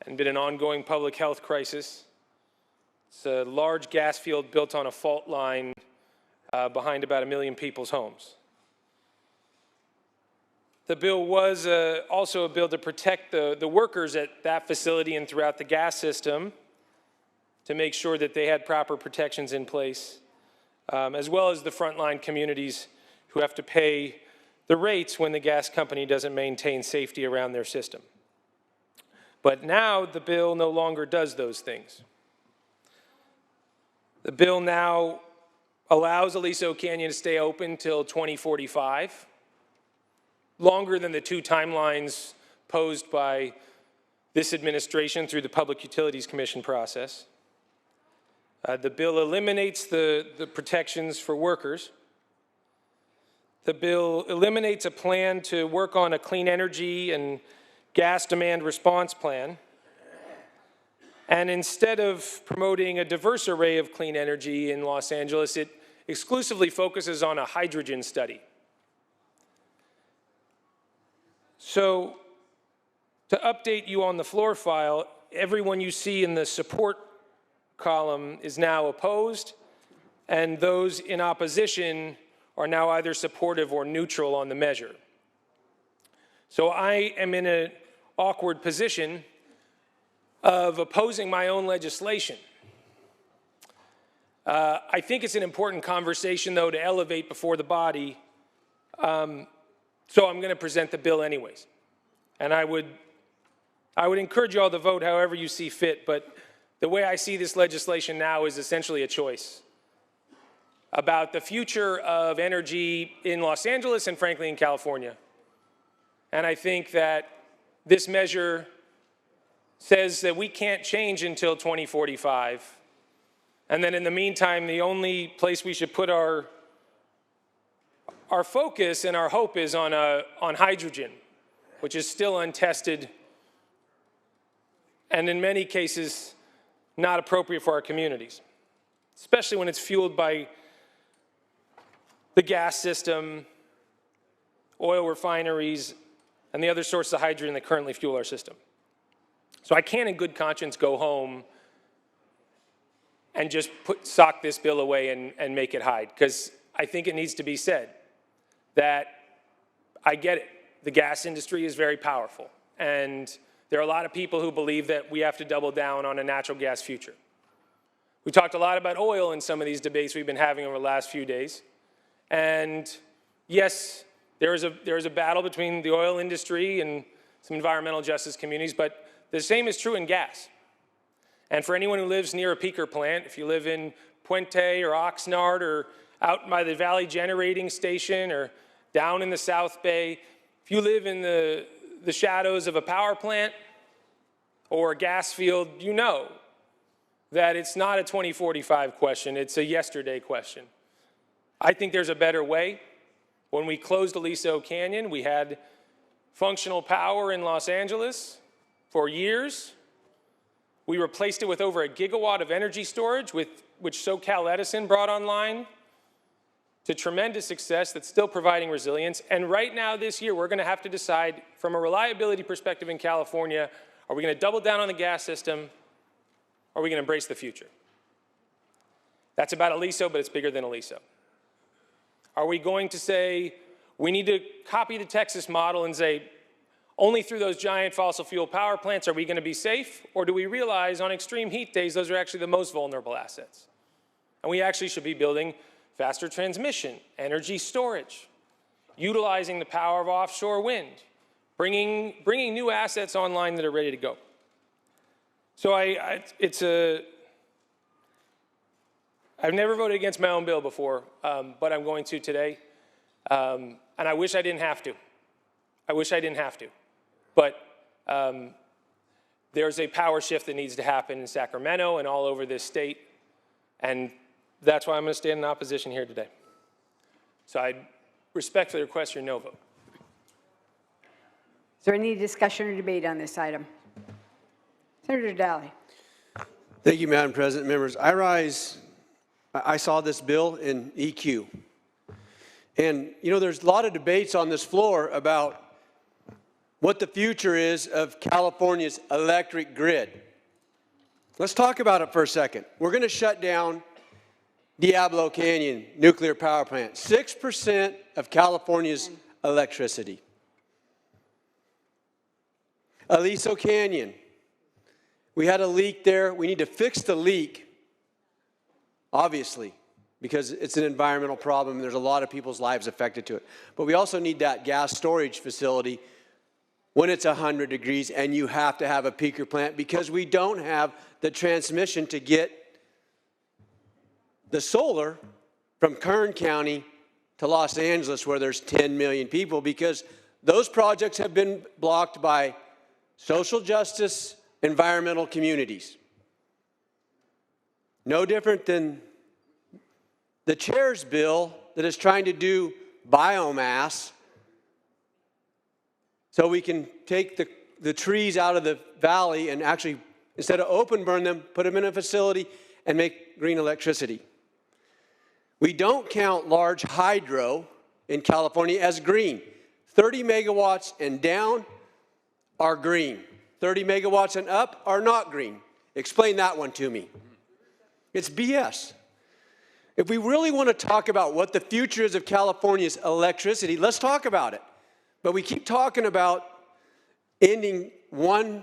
and been an ongoing public health crisis. It's a large gas field built on a fault line behind about 1 million people's homes. The bill was also a bill to protect the workers at that facility and throughout the gas system, to make sure that they had proper protections in place, as well as the frontline communities who have to pay the rates when the gas company doesn't maintain safety around their system. But now the bill no longer does those things. The bill now allows Aliso Canyon to stay open till 2045, longer than the 2 timelines posed by this administration through the Public Utilities Commission process. The bill eliminates the protections for workers. The bill eliminates a plan to work on a clean energy and gas demand response plan. And instead of promoting a diverse array of clean energy in Los Angeles, it exclusively focuses on a hydrogen study. So, to update you on the floor file, everyone you see in the support column is now opposed, and those in opposition are now either supportive or neutral on the measure. So I am in an awkward position of opposing my own legislation. I think it's an important conversation, though, to elevate before the body, so I'm going to present the bill anyways. And I would encourage you all to vote however you see fit, but the way I see this legislation now is essentially a choice about the future of energy in Los Angeles and, frankly, in California. And I think that this measure says that we can't change until 2045. And then in the meantime, the only place we should put our focus and our hope is on hydrogen, which is still untested and in many cases not appropriate for our communities, especially when it's fueled by the gas system, oil refineries, and the other sources of hydrogen that currently fuel our system. So I can't in good conscience go home and just sock this bill away and make it hide, because I think it needs to be said that I get it. The gas industry is very powerful, and there are a lot of people who believe that we have to double down on a natural gas future. We talked a lot about oil in some of these debates we've been having over the last few days. And yes, there is a battle between the oil industry and some environmental justice communities, but the same is true in gas. And for anyone who lives near a peaker plant, if you live in Puente or Oxnard or out by the Valley Generating Station or down in the South Bay, if you live in the shadows of a power plant or a gas field, you know that it's not a 2045 question, it's a yesterday question. I think there's a better way. When we closed Aliso Canyon, we had functional power in Los Angeles for years. We replaced it with over 1 gigawatt of energy storage, which SoCal Edison brought online to tremendous success that's still providing resilience. And right now this year, we're going to have to decide from a reliability perspective in California, are we going to double down on the gas system, or are we going to embrace the future? That's about Aliso, but it's bigger than Aliso. Are we going to say we need to copy the Texas model and say only through those giant fossil fuel power plants are we going to be safe? Or do we realize on extreme heat days those are actually the most vulnerable assets? And we actually should be building faster transmission, energy storage, utilizing the power of offshore wind, bringing new assets online that are ready to go. So I've never voted against my own bill before, but I'm going to today. And I wish I didn't have to. I wish I didn't have to. But there's a power shift that needs to happen in Sacramento and all over this state. And that's why I'm going to stand in opposition here today. So I respectfully request your no vote. Is there any discussion or debate on this item? Senator Daly. Thank you, Madam President. Members, I saw this bill in EQ. And, you know, there's a lot of debates on this floor about what the future is of California's electric grid. Let's talk about it for a second. We're going to shut down Diablo Canyon nuclear power plant, 6% of California's electricity. Aliso Canyon, we had a leak there. We need to fix the leak, obviously, because it's an environmental problem and there's a lot of people's lives affected to it. But we also need that gas storage facility when it's 100 degrees and you have to have a peaker plant because we don't have the transmission to get the solar from Kern County to Los Angeles where there's 10 million people because those projects have been blocked by social justice, environmental communities. No different than the chair's bill that is trying to do biomass so we can take the trees out of the valley and actually, instead of open burn them, put them in a facility and make green electricity. We don't count large hydro in California as green. 30 megawatts and down are green. 30 megawatts and up are not green. Explain that one to me. It's BS. If we really want to talk about what the future is of California's electricity, let's talk about it. But we keep talking about ending one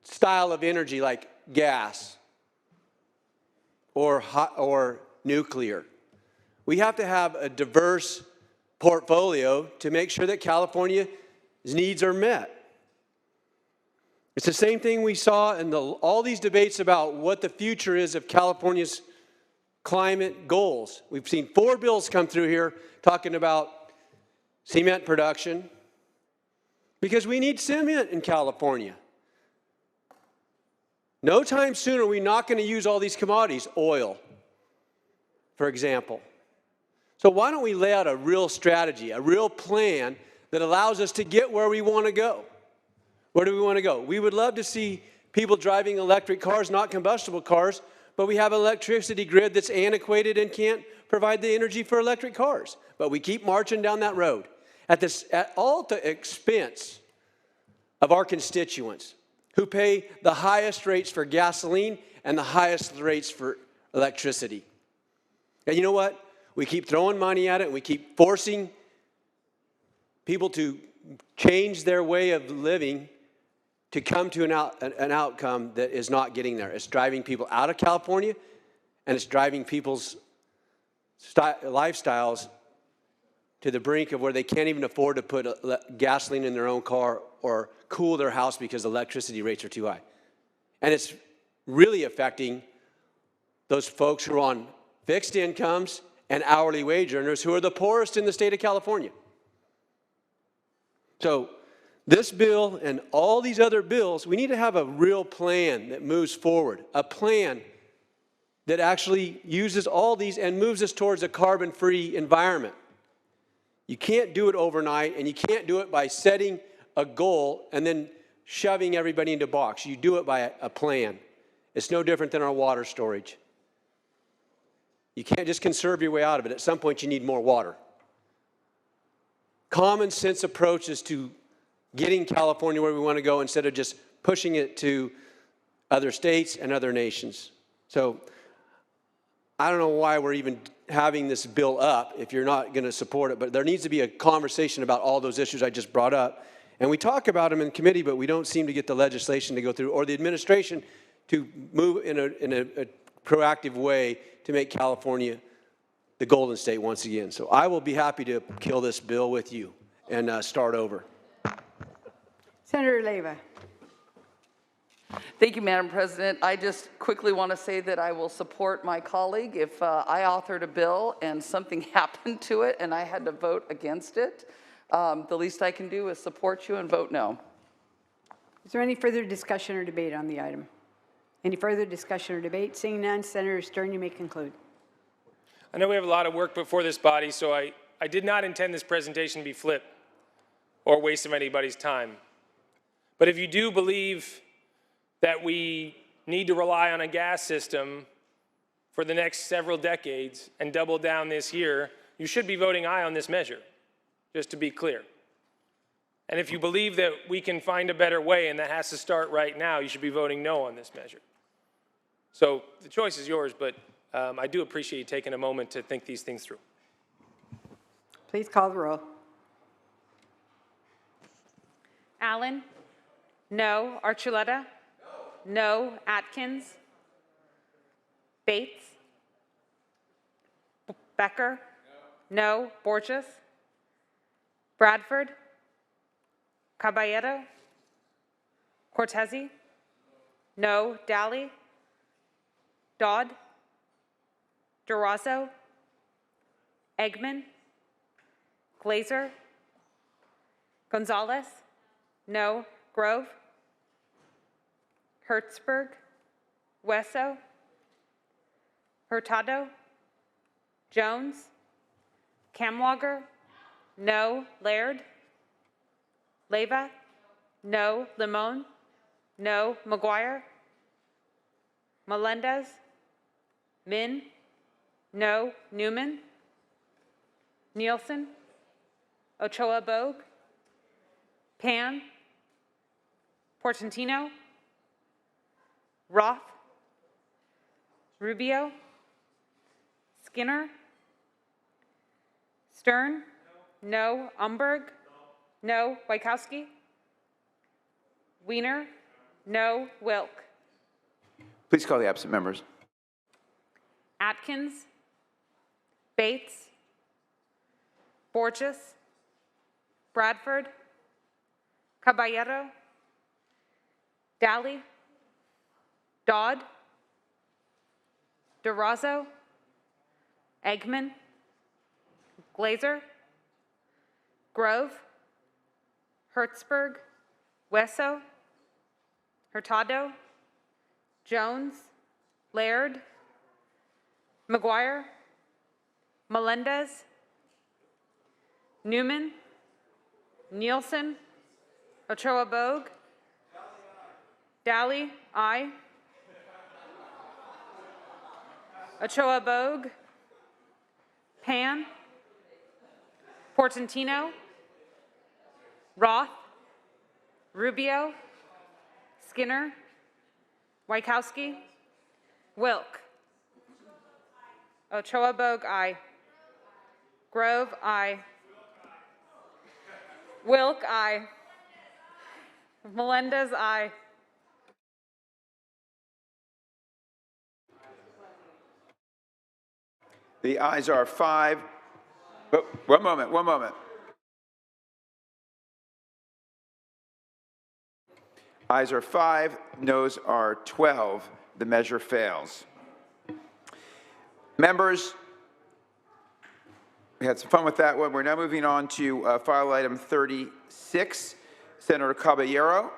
style of energy like gas or nuclear. We have to have a diverse portfolio to make sure that California's needs are met. It's the same thing we saw in all these debates about what the future is of California's climate goals. We've seen 4 bills come through here talking about cement production because we need cement in California. No time soon are we not going to use all these commodities, oil, for example. So why don't we lay out a real strategy, a real plan that allows us to get where we want to go? Where do we want to go? We would love to see people driving electric cars, not combustible cars, but we have an electricity grid that's antiquated and can't provide the energy for electric cars. But we keep marching down that road at all the expense of our constituents who pay the highest rates for gasoline and the highest rates for electricity. And you know what? We keep throwing money at it and we keep forcing people to change their way of living to come to an outcome that is not getting there. It's driving people out of California and it's driving people's lifestyles to the brink of where they can't even afford to put gasoline in their own car or cool their house because electricity rates are too high. And it's really affecting those folks who are on fixed incomes and hourly wage earners who are the poorest in the state of California. So this bill and all these other bills, we need to have a real plan that moves forward, a plan that actually uses all these and moves us towards a carbon-free environment. You can't do it overnight, and you can't do it by setting a goal and then shoving everybody into a box. You do it by a plan. It's no different than our water storage. You can't just conserve your way out of it. At some point, you need more water. Common sense approaches to getting California where we want to go instead of just pushing it to other states and other nations. So I don't know why we're even having this bill up if you're not going to support it, but there needs to be a conversation about all those issues I just brought up. And we talk about them in committee, but we don't seem to get the legislation to go through or the administration to move in a proactive way to make California the Golden State once again. So I will be happy to kill this bill with you and start over. Senator Leyva. Thank you, Madam President. I just quickly want to say that I will support my colleague. If I authored a bill and something happened to it and I had to vote against it, the least I can do is support you and vote no. Is there any further discussion or debate on the item? Any further discussion or debate? Seeing none, Senator Stern, you may conclude. I know we have a lot of work before this body, so I did not intend this presentation to be flip or waste of anybody's time. But if you do believe that we need to rely on a gas system for the next several decades and double down this year, you should be voting aye on this measure, just to be clear. And if you believe that we can find a better way and that has to start right now, you should be voting no on this measure. So the choice is yours, but I do appreciate you taking a moment to think these things through. Please call the roll. Allen? No. Archuleta? No. Atkins? Bates? Becker? No. Borges? Bradford? Caballero? Cortese? No. Daly? Dodd? Durazo? Eggman? Glazer? Gonzalez? No. Grove? Hertzberg? Wesso? Hurtado? Jones? Kamlager? No. Laird? Leyva? No. Limon? No. McGuire? Melendez? Min? No. Newman? Nielsen? Ochoa Bogue? Pan? Portantino? Roth? Rubio? Skinner? Stern? No. Umberg? No. Wajkowski? Wiener? No. Wilk? Please call the absent members. Atkins? Bates? Borges? Bradford? Caballero? Daly? Dodd? Durazo? Eggman? Glazer? Grove? Hertzberg? Wesso? Hurtado? Jones? Laird? McGuire? Melendez? Newman? Nielsen? Ochoa Bogue? Daly? Aye. Ochoa Bogue? Pan? Portantino? Roth? Rubio? Skinner? Wajkowski? Wilk? Ochoa Bogue, aye. Grove, aye. Wilk, aye. Melendez, aye. The ayes are 5. Oh, one moment. Ayes are 5, noes are 12. The measure fails. Members, we had some fun with that one. We're now moving on to file item 36, Senator Caballero.